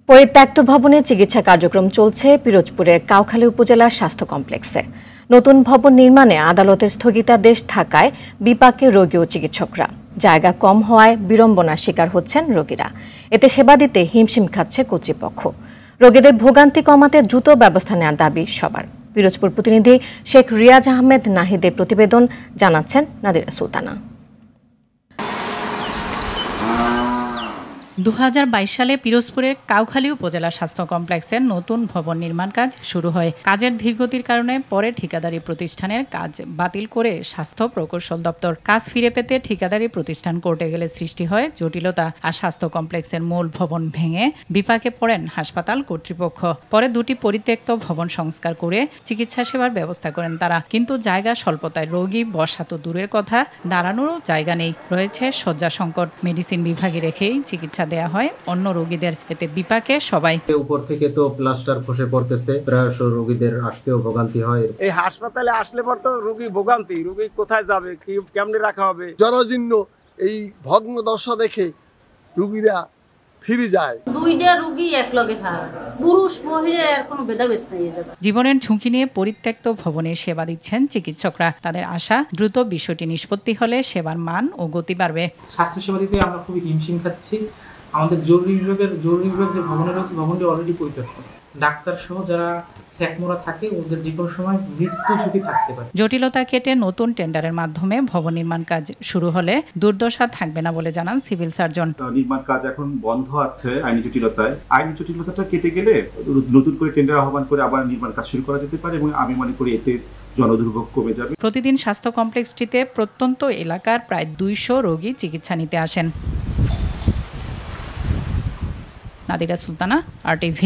পরিত্যক্ত ভবনে চিকিৎসা কার্যক্রম চলছে পিরোজপুরের কাউখালী উপজেলার স্বাস্থ্য কমপ্লেক্সে। নতুন ভবন নির্মাণে আদালতের স্থগিতাদেশ থাকায় বিপাকে রোগী ও চিকিৎসকরা। জায়গা কম হওয়ায় বিড়ম্বনার শিকার হচ্ছেন রোগীরা। এতে সেবা দিতে হিমশিম খাচ্ছে কর্তৃপক্ষ। রোগীদের ভোগান্তি কমাতে দ্রুত ব্যবস্থা নেওয়ার দাবি সবার। পিরোজপুর প্রতিনিধি শেখ রিয়াজ আহমেদ নাহিদের প্রতিবেদন, জানাচ্ছেন নাদিরা সুলতানা। 2022 সালে পিরোজপুরের কাউখালী উপজেলা স্বাস্থ্য কমপ্লেক্সের নতুন ভবন নির্মাণ কাজ শুরু হয়। কাজের ধীরগতির কারণে পরে ঠিকাদারি প্রতিষ্ঠানের কাজ বাতিল করে স্বাস্থ্য প্রকৌশল দপ্তর। কাজ ফিরে পেতে ঠিকাদারি প্রতিষ্ঠান কোর্টে গেলে সৃষ্টি হয় জটিলতা। আর স্বাস্থ্য কমপ্লেক্সের মূল ভবন ভেঙে বিপাকে পড়েন হাসপাতাল কর্তৃপক্ষ। পরে দুটি পরিত্যক্ত ভবন সংস্কার করে চিকিৎসা সেবার ব্যবস্থা করেন তারা। কিন্তু জায়গা স্বল্পতায় রোগী বসা তো দূরের কথা, দাঁড়ানোরও জায়গা নেই। রয়েছে শয্যা সংকট। মেডিসিন বিভাগে রেখেই চিকিৎসা দেয়া হয় অন্য রোগীদের। এতে বিপাকে সবাই। উপর থেকে তো প্লাস্টার খসে পড়তেছে, প্রায়শ রোগীদের আসতেও ভোগান্তি হয়। এই হাসপাতালে আসলে পর তো রোগী ভোগান্তি, রোগী কোথায় যাবে, কি কেমনে রাখা হবে। জরাজীর্ণ এই ভগ্ন দশা দেখে রোগীরা ফিরে যায়। দুইটা রোগী একলগে থাকে, পুরুষ মহিলা এর কোনো ভেদাভেদ নাই। জীবনের ঝুঁকি নিয়ে পরিত্যক্ত ভবনে সেবা দিচ্ছেন চিকিৎসকরা। তাদের আশা, দ্রুত বিষয়টি নিষ্পত্তি হলে সেবার মান ও গতি বাড়বে। স্বাস্থ্য সেবা দিতে আমরা খুবই হিমশিম খাচ্ছি। আমাদের জরুরি বিভাগ যে ভবনে রয়েছে, ভবনটি অলরেডি পরিত্যক্ত। ডাক্তার সহ যারা স্যাকমোরা থাকে, ওদের যে কোনো সময় মৃত্যু ঝুঁকি থাকতে পারে। জটিলতা কেটে নতুন টেন্ডারের মাধ্যমে ভবন নির্মাণ কাজ শুরু হলে দুর্দশা থাকবে না বলে জানান সিভিল সার্জন। নির্মাণ কাজ এখন বন্ধ আছে আইনি জটিলতায়। আইনি জটিলতাটা কেটে গেলে নতুন করে টেন্ডার আহ্বান করে আবার নির্মাণ কাজ শুরু করা যেতে পারে এবং আমি মনে করি এতে জনদুর্ভোগ কমে যাবে। প্রতিদিন স্বাস্থ্য কমপ্লেক্সটিতে প্রত্যন্ত এলাকার প্রায় 200 রোগী চিকিৎসা নিতে আসেন। নাদিরা সুলতানা, RTV।